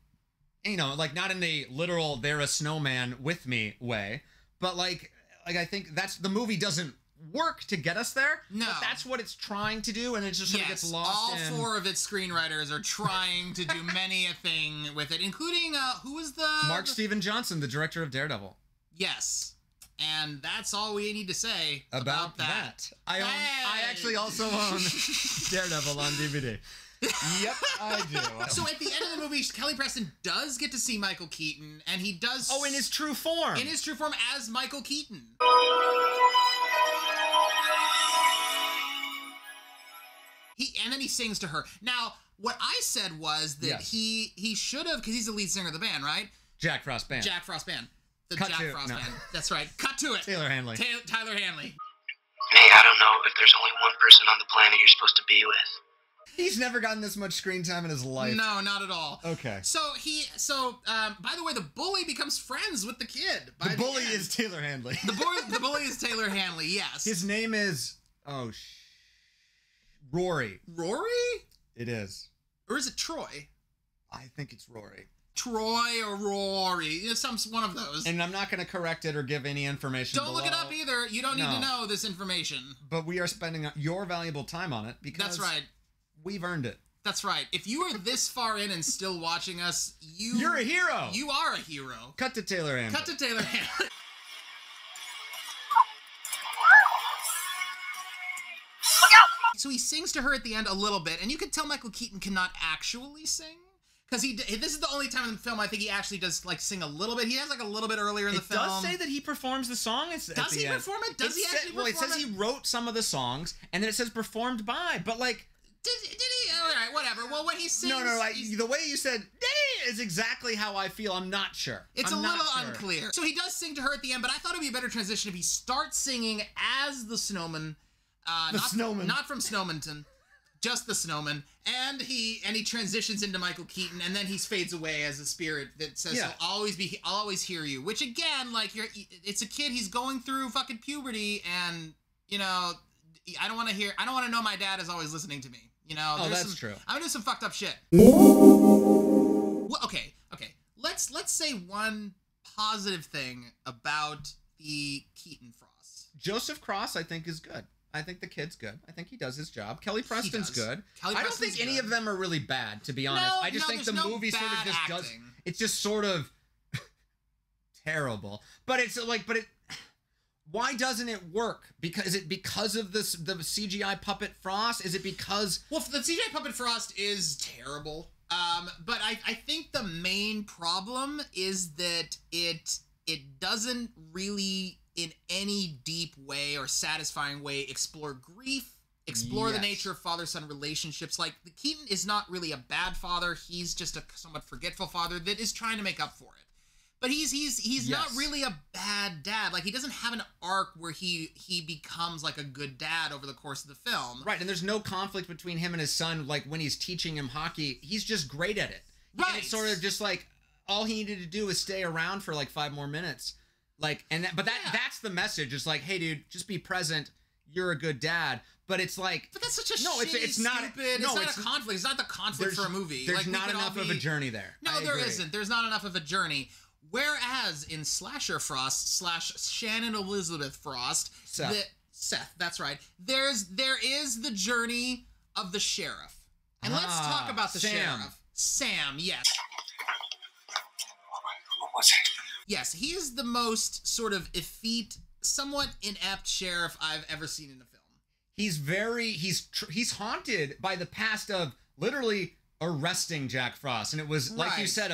you know, like, not in the literal, they're a snowman with me way, but like I think the movie doesn't work to get us there. No. But that's what it's trying to do, and it just sort of gets lost all four of its screenwriters are trying to do many a thing with it, including, who was the... Mark Steven Johnson, the director of Daredevil. Yes. And that's all we need to say about that. I actually also own Daredevil on DVD. Yep, I do. So at the end of the movie, Kelly Preston does get to see Michael Keaton, and he does... Oh, in his true form. In his true form as Michael Keaton. And then he sings to her. Now, what I said was that he should have, because he's the lead singer of the band, right? Jack Frost Band. Jack Frost Band. The Cut Jack to, Frost no. Band. That's right. Cut to it. Taylor Handley. Tyler Handley. Hey, I don't know if there's only one person on the planet you're supposed to be with. He's never gotten this much screen time in his life. No, not at all. Okay. So by the way, the bully becomes friends with the kid. The bully is Taylor Handley. The bully is Taylor Handley, yes. His name is, Rory. Rory? It is. Or is it Troy? I think it's Rory. Troy or Rory. It's one of those. And I'm not going to correct it or give any information Don't look it up either. You don't need to know this information. But we are spending your valuable time on it because that's right. We've earned it. That's right. If you are this far in and still watching us, you're a hero. You are a hero. Cut to Taylor Handley. Cut to Taylor Handley. So he sings to her at the end a little bit, and you can tell Michael Keaton cannot actually sing. Because this is the only time in the film I think he actually does like sing a little bit. He has like a little bit earlier in the film. It does say that he performs the song. Does he perform it? Does he actually perform it? Well, it says he wrote some of the songs, and then it says performed by. But like, did he? All right, whatever. Well, when he sings, the way you said is exactly how I feel. I'm not sure. It's a little unclear. So he does sing to her at the end, but I thought it'd be a better transition if he starts singing as the snowman. Snowman, not from Snowmanton. Just the snowman, and he transitions into Michael Keaton, and then he fades away as a spirit that says, I'll always hear you. Which again, like it's a kid, he's going through fucking puberty, and I don't want to know my dad is always listening to me. That's true. I'm gonna do some fucked up shit. Well, okay. Let's say one positive thing about the Keaton Frost. Joseph Cross, I think, is good. I think the kid's good. I think he does his job. Kelly Preston's good. I don't think any of them are really bad, to be honest. I just think the movie sort of just does. It's just sort of terrible. But why doesn't it work? Is it because of the CGI puppet Frost? Is it because? Well, the CGI puppet Frost is terrible. But I think the main problem is that it doesn't really, in any deep way or satisfying way, explore grief, explore the nature of father-son relationships. Like, the Keaton is not really a bad father. He's just a somewhat forgetful father that is trying to make up for it. But he's not really a bad dad. Like, he doesn't have an arc where he becomes like a good dad over the course of the film. Right, and there's no conflict between him and his son. Like, when he's teaching him hockey, he's just great at it. Right. And it's sort of just like, all he needed to do was stay around for like 5 more minutes. Like, that's the message. It's like, hey, dude, just be present. You're a good dad. But it's like, but that's such a it's not stupid. It's not a conflict. It's not the conflict for a movie. There's not enough of a journey there. No, there isn't. There's not enough of a journey. Whereas in Slasher Frost / Shannon Elizabeth Frost, Seth, that's right. There is the journey of the sheriff, and let's talk about the sheriff. Sam, yes. What was it? Yes, he is the most sort of effete, somewhat inept sheriff I've ever seen in a film. He's haunted by the past of literally arresting Jack Frost, and it was like you said,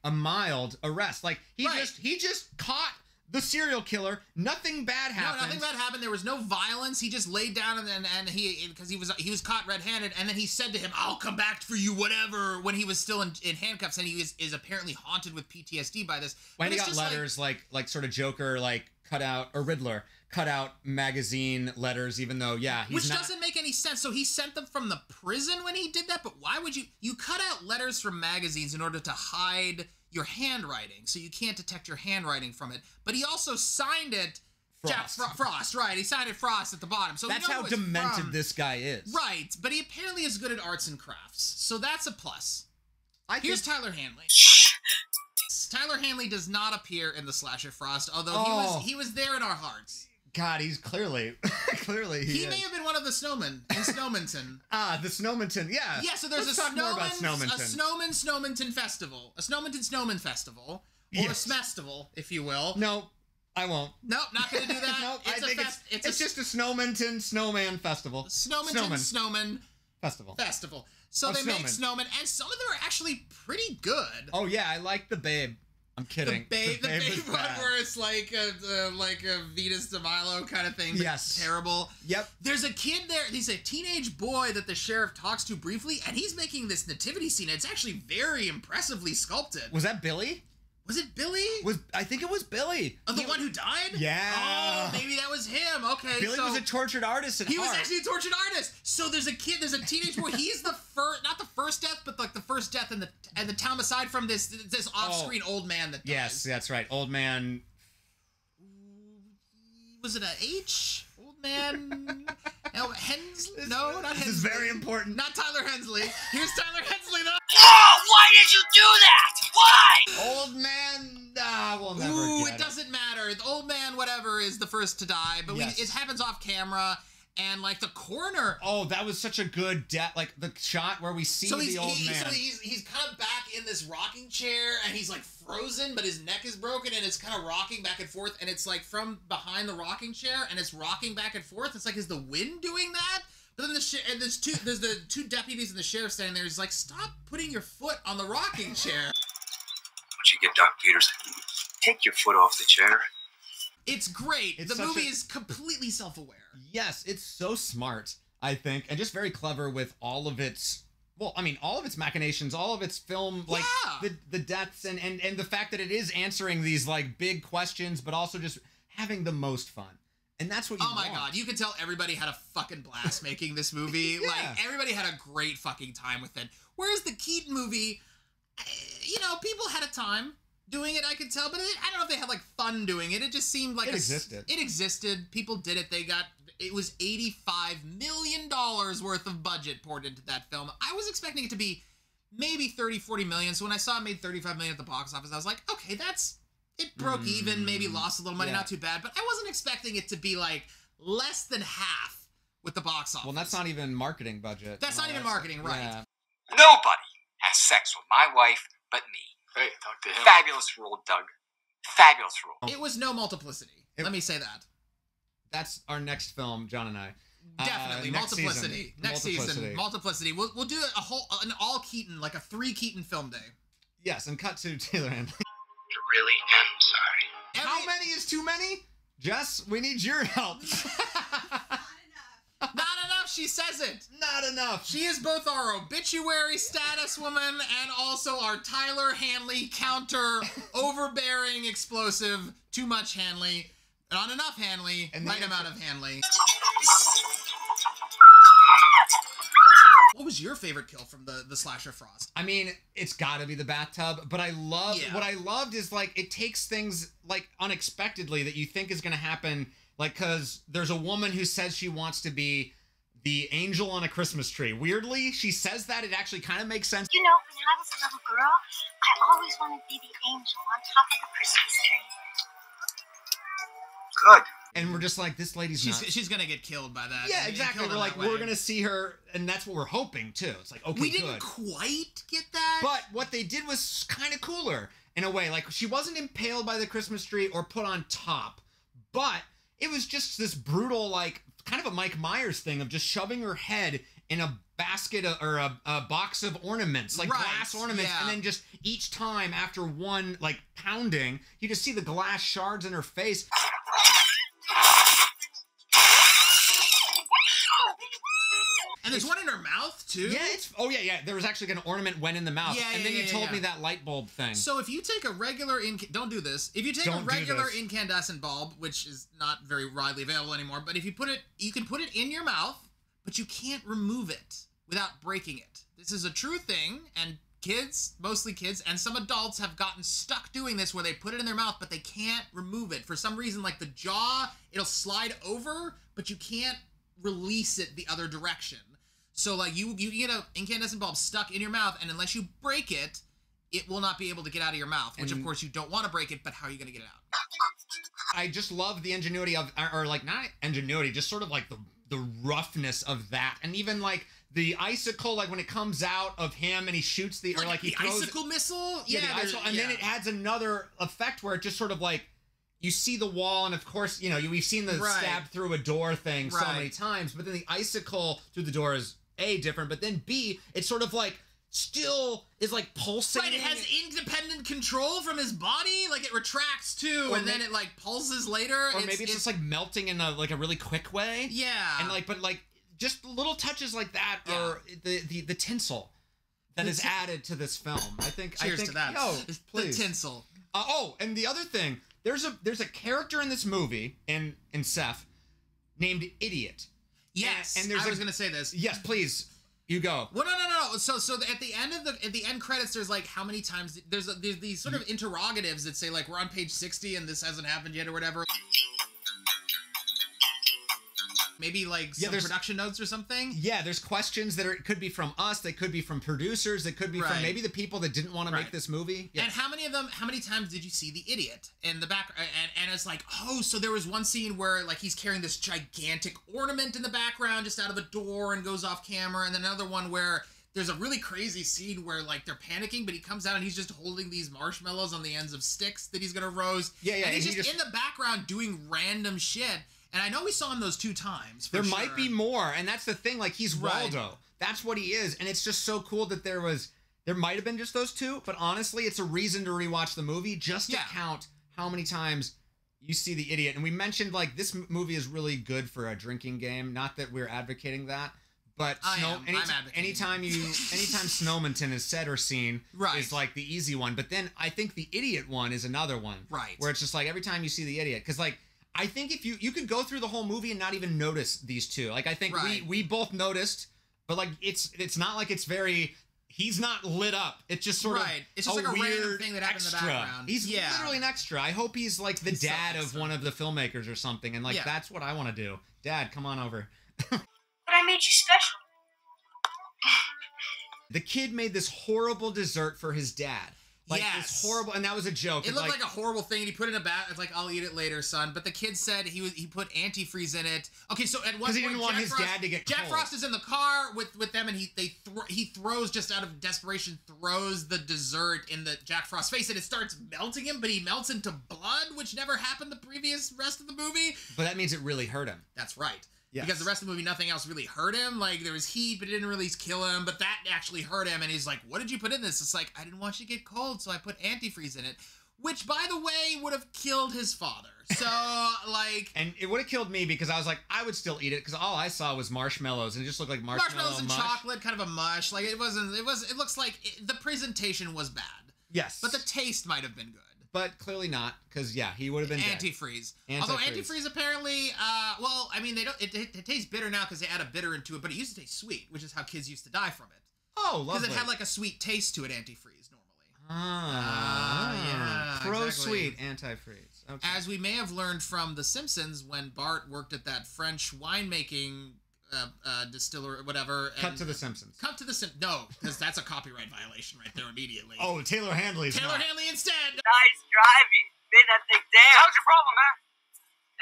a mild arrest. Like he just caught the serial killer. Nothing bad happened. No, nothing bad happened. There was no violence. He just laid down and he because he was caught red-handed, and then he said to him, "I'll come back for you," whatever. When he was still in handcuffs, and he is apparently haunted with PTSD by this. When he got letters like sort of Joker, like cut out, or Riddler cut out magazine letters, even though which doesn't make any sense. So he sent them from the prison when he did that, but why would you cut out letters from magazines in order to hide your handwriting, so you can't detect your handwriting from it? But he also signed it Frost, right? He signed it Frost at the bottom. So that's how demented this guy is. Right, but he apparently is good at arts and crafts, so that's a plus. Here's Tyler Handley. Tyler Handley does not appear in the Slasher Frost, although he was there in our hearts. God, he's clearly he may have been one of the snowmen in Snowmanton. The Snowmanton, yeah. Yeah, so there's Let's talk more about Snowmanton. A Snowmanton festival. A Snowman Festival. Or a Smestival, if you will. No. I won't. Nope, not gonna do that. Nope, it's just a Snowman Festival. Snowman Festival. So they make snowmen, and some of them are actually pretty good. Oh yeah, I like the Babe. I'm kidding. The Babe one where it's like a Venus de Milo kind of thing. Yes. Terrible. Yep. There's a kid there. He's a teenage boy that the sheriff talks to briefly, and he's making this nativity scene. It's actually very impressively sculpted. Was that Billy? Was it Billy? I think it was Billy. Oh, the one who died? Yeah. Oh, maybe that was him. Okay. Billy was a tortured artist at heart. He was actually a tortured artist. So there's a teenage boy. He's the first, not the first death, but like the first death in the town aside from this off-screen old man that dies. Yes, that's right. Old man. Was it a H? Old man? No, Hensley? No, not Hensley. This is very important. Not Tyler Hensley. Here's Tyler Hensley though. Oh, why did you do that? Why? Old man, we'll never get it doesn't matter. The old man, whatever, is the first to die, but it happens off camera, and like the coroner. Oh, that was such a good death. Like the shot where we see the old man. So he's kind of back in this rocking chair, and he's like frozen, but his neck is broken, and it's kind of rocking back and forth, and it's like from behind the rocking chair, and it's rocking back and forth. It's like, is the wind doing that? But then there's the two deputies and the sheriff standing there. He's like, stop putting your foot on the rocking chair. Once you get Doc Peters, take your foot off the chair. It's great. The movie is completely self-aware. Yes, it's so smart, I think, and just very clever with all of its, all of its machinations, all of its film, like the deaths and the fact that it is answering these like big questions, but also just having the most fun. And that's what you want. Oh my God, you can tell everybody had a fucking blast making this movie. Yeah. Like, everybody had a great fucking time with it. Whereas the Keaton movie, people had a time doing it, I could tell, but I don't know if they had like fun doing it. It just seemed like it existed. It existed. People did it. It was $85 million worth of budget poured into that film. I was expecting it to be maybe 30, 40 million. So when I saw it made 35 million at the box office, I was like, okay, it broke even, maybe lost a little money, not too bad. But I wasn't expecting it to be like less than half with the box office. Well, that's not even marketing budget. That's not even marketing, right? Yeah. Nobody has sex with my wife but me. Hey, talk to him. Fabulous rule, Doug. Fabulous rule. It was no multiplicity. Let me say that. That's our next film, John and I. Definitely multiplicity. Next season, multiplicity. We'll do an all Keaton, like a 3 Keaton film day. Yes, and cut to Taylor Handley. I really am sorry. How many is too many? Jess, we need your help. Not enough, she says it. Not enough. She is both our obituary status woman and also our Tyler Handley counter, overbearing, explosive, too much Handley, not enough Handley, and right amount of Handley. What was your favorite kill from the slasher Frost? I mean, it's gotta be the bathtub, but what I loved is like it takes things like unexpectedly that you think is gonna happen, like because there's a woman who says she wants to be the angel on a Christmas tree. Weirdly, she says that it actually kind of makes sense. You know, when I was a little girl, I always wanted to be the angel on top of the Christmas tree. Good. And we're just like, this lady's nuts. She's gonna get killed by that. Yeah, exactly. We're like, we're gonna see her, and that's what we're hoping too. It's like, okay, we didn't quite get that. But what they did was kind of cooler in a way. Like, she wasn't impaled by the Christmas tree or put on top, but it was just this brutal, like, kind of a Mike Myers thing of just shoving her head in a basket or a box of ornaments, like glass ornaments, and then just each time after one, like, pounding, you just see the glass shards in her face. And there's one in her mouth, too? Yeah, there was actually an ornament went in the mouth. And then you told me that light bulb thing. So if you take a regular, don't do this. If you take a regular incandescent bulb, which is not very widely available anymore, but if you you can put it in your mouth, but you can't remove it without breaking it. This is a true thing, and kids, mostly kids, and some adults have gotten stuck doing this where they put it in their mouth, but they can't remove it. For some reason, like the jaw, it'll slide over, but you can't release it the other direction. So, like, you get an incandescent bulb stuck in your mouth, and unless you break it, it will not be able to get out of your mouth, which, of course, you don't want to break it, but how are you going to get it out? I just love the ingenuity of, or like, not ingenuity, just sort of like the roughness of that. And even, like, the icicle, like, when it comes out of him and he shoots the, or, like, he throws... icicle missile? Yeah, the icicle, and then it adds another effect where it just sort of, like, you see the wall, and of course, you know, we've seen the stab through a door thing so many times, but then the icicle through the door is A, different, but then B, it's sort of like still is like pulsating. Right, it has independent control from his body, like it retracts too, and then it like pulses later. Or maybe it's just like melting in a really quick way. Yeah. And like, but like just little touches like that are the tinsel that is added to this film. I think. Cheers to that. Yo, please. The tinsel. And the other thing, there's a character in this movie in Seth named Idiot. Yes, and I was gonna say this. Yes, please. You go. Well, no. So at the end credits, there's like how many times there's these sort of interrogatives that say like we're on page 60 and this hasn't happened yet or whatever. Maybe like some production notes or something. Yeah, there's questions that could be from us. They could be from producers. They could be from maybe the people that didn't want to make this movie. Yeah. And how many times did you see the idiot in the back? And it's like, oh, so there was one scene where like he's carrying this gigantic ornament in the background just out of a door and goes off camera. And then another one where there's a really crazy scene where like they're panicking, but he comes out and he's just holding these marshmallows on the ends of sticks that he's gonna roast. Yeah. And he's just in the background doing random shit. And I know we saw him those 2 times. There might be more, and that's the thing. Like he's Waldo. That's what he is, and it's just so cool that there might have been just those 2. But honestly, it's a reason to rewatch the movie just to count how many times you see the idiot. And we mentioned like this movie is really good for a drinking game. Not that we're advocating that, but anytime Snowmanton is said or seen is like the easy one. But then I think the idiot one is another one, where it's just like every time you see the idiot, because like. I think if you could go through the whole movie and not even notice these 2. Like I think we both noticed, but like it's not like it's very. He's not lit up. It's just sort of it's just like a weird random thing that happened in the background. He's literally an extra. I hope he's like the dad of one of the filmmakers or something, and like that's what I want to do. Dad, come on over. But I made you special. The kid made this horrible dessert for his dad. Like, it's horrible, and that was a joke. It looked like a horrible thing, and he put it in a bat. It's like, I'll eat it later, son. But the kid said he put antifreeze in it. Okay, so at one point, he didn't want his dad to get Jack cold. Frost is in the car with them, and he throws, just out of desperation, throws the dessert in the Jack Frost face, and it starts melting him, but he melts into blood, which never happened the previous rest of the movie. But that means it really hurt him. That's right. Yes. Because the rest of the movie, nothing else really hurt him. Like, there was heat, but it didn't really kill him. But that actually hurt him. And he's like, what did you put in this? It's like, I didn't want you to get cold, so I put antifreeze in it. Which, by the way, would have killed his father. So, like... And it would have killed me because I was like, I would still eat it because all I saw was marshmallows. And it just looked like marshmallows and mush. chocolate, kind of a mush. Like, it looks like the presentation was bad. Yes. But the taste might have been good. But clearly not, because he would have been antifreeze. Although antifreeze apparently, well, I mean, they don't. It tastes bitter now because they add a bitter into it, but it used to taste sweet, which is how kids used to die from it. Oh, lovely. Because it had like a sweet taste to it, antifreeze normally. Yeah. Pro-sweet antifreeze. Okay. As we may have learned from The Simpsons, when Bart worked at that French winemaking distiller or whatever. Cut to The Simpsons. No, because that's a copyright violation right there immediately. Oh, Taylor Handley Handley instead. Nice driving. Made that thing dance. How's your problem, man?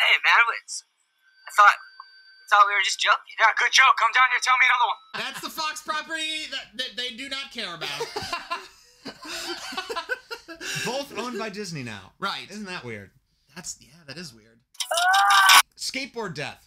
Hey, man, I thought we were just joking. Yeah, good joke. Come down here, tell me another one. That's the Fox property that they do not care about. Both owned by Disney now. Right. Isn't that weird? That is weird. Skateboard death.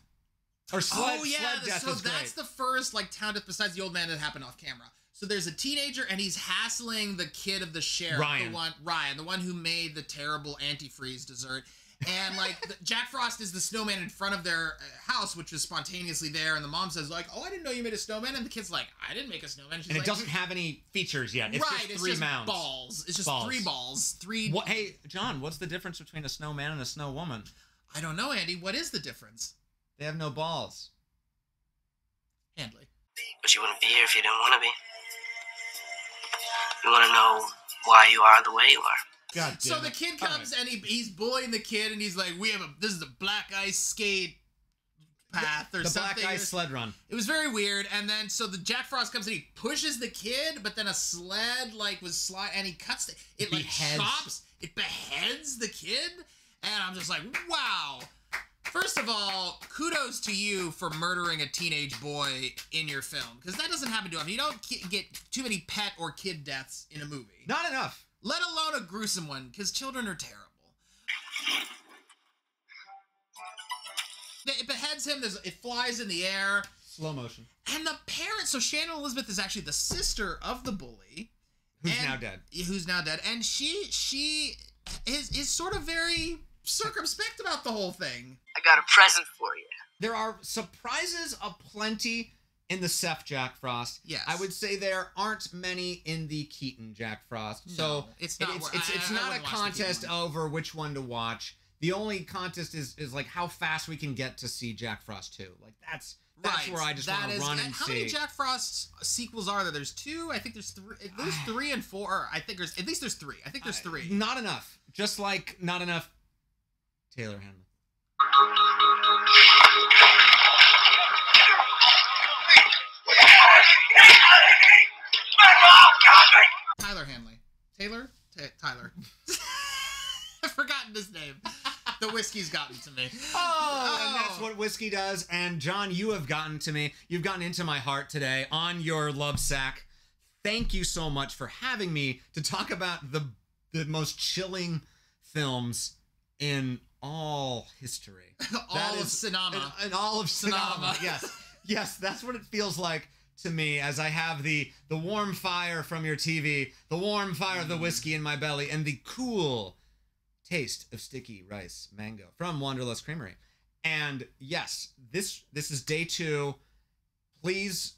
Or sled death is great. That's the first town death besides the old man that happened off camera. So there's a teenager and he's hassling the kid of the sheriff, Ryan, the one who made the terrible antifreeze dessert. And Jack Frost is the snowman in front of their house, which was spontaneously there. And the mom says oh, I didn't know you made a snowman. And the kid's like, I didn't make a snowman. She's it doesn't have any features yet. It's just three mounds. Balls. It's just three balls. Hey, John, what's the difference between a snowman and a snow woman? I don't know, Andy. What is the difference? They have no balls. Handley. But you wouldn't be here if you didn't want to be. You want to know why you are the way you are. God damn so the kid comes and he's bullying the kid and he's like, this is a black ice skate path or something. The black ice sled run. It was very weird. And then so the Jack Frost comes and he pushes the kid, but then a sled was slide and he cuts it chops, it beheads the kid. And I'm just like, wow. First of all, kudos to you for murdering a teenage boy in your film, because that doesn't happen to him. You don't get too many pet or kid deaths in a movie. Not enough. Let alone a gruesome one, because children are terrible. It beheads him. It flies in the air. Slow motion. And the parents, so Shannon Elizabeth is actually the sister of the bully. Who's now dead. Who's now dead. And she is sort of very circumspect about the whole thing. I got a present for you. There are surprises aplenty in the Seth Jack Frost. Yes. I would say there aren't many in the Keaton Jack Frost. No, So it's not. It's not a contest over which one to watch. The only contest is like how fast we can get to see Jack Frost 2. Like that's where I just want to run and how see. How many Jack Frost sequels are there? There's 2. I think there's 3. There's 3 and 4. I think there's at least there's 3. I think there's 3. Not enough. Just like not enough. Taylor Handley. Tyler Handley. Tyler. I've forgotten his name. The whiskey's gotten to me. Oh, and that's what whiskey does. And John, you have gotten to me. You've gotten into my heart today on your love sack. Thank you so much for having me to talk about the most chilling films in all history. All of cinema. In all of cinema. Yes, that's what it feels like to me as I have the warm fire from your TV, the warm fire of the whiskey in my belly, and the cool taste of sticky rice mango from Wanderlust Creamery. And yes, this is day 2. Please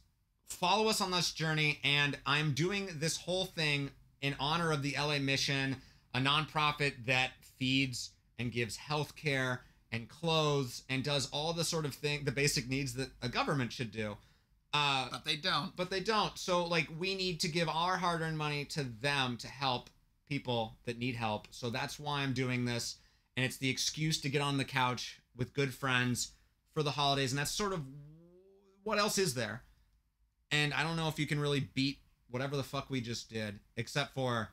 follow us on this journey. And I'm doing this whole thing in honor of the LA Mission, a nonprofit that feeds and gives healthcare and clothes and does all the sort of the basic needs that a government should do. But they don't. So like we need to give our hard-earned money to them to help people that need help. So that's why I'm doing this. And it's the excuse to get on the couch with good friends for the holidays. And that's sort of what else is there? And I don't know if you can really beat whatever the fuck we just did, except for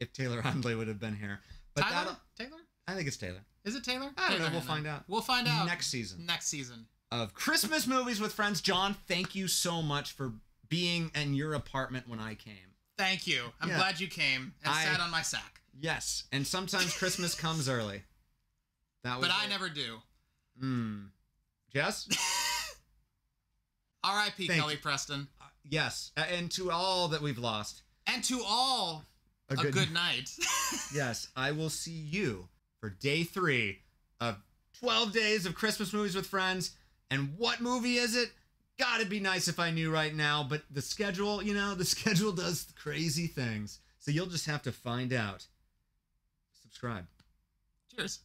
if Taylor Handley would have been here. But Taylor? I think it's Taylor. Is it Taylor? I don't know. We'll find out. We'll find out. Next season. Of Christmas Movies with Friends. John, thank you so much for being in your apartment when I came. Thank you. I'm glad you came and sat on my sack. Yes, and sometimes Christmas comes early. But I never do. Jess? R.I.P. Kelly Preston. Yes, and to all that we've lost. And to all, a good night. Yes, I will see you for day 3 of 12 days of Christmas Movies with Friends. And what movie is it? God, it'd be nice if I knew right now, but the schedule, the schedule does crazy things. So you'll just have to find out. Subscribe. Cheers.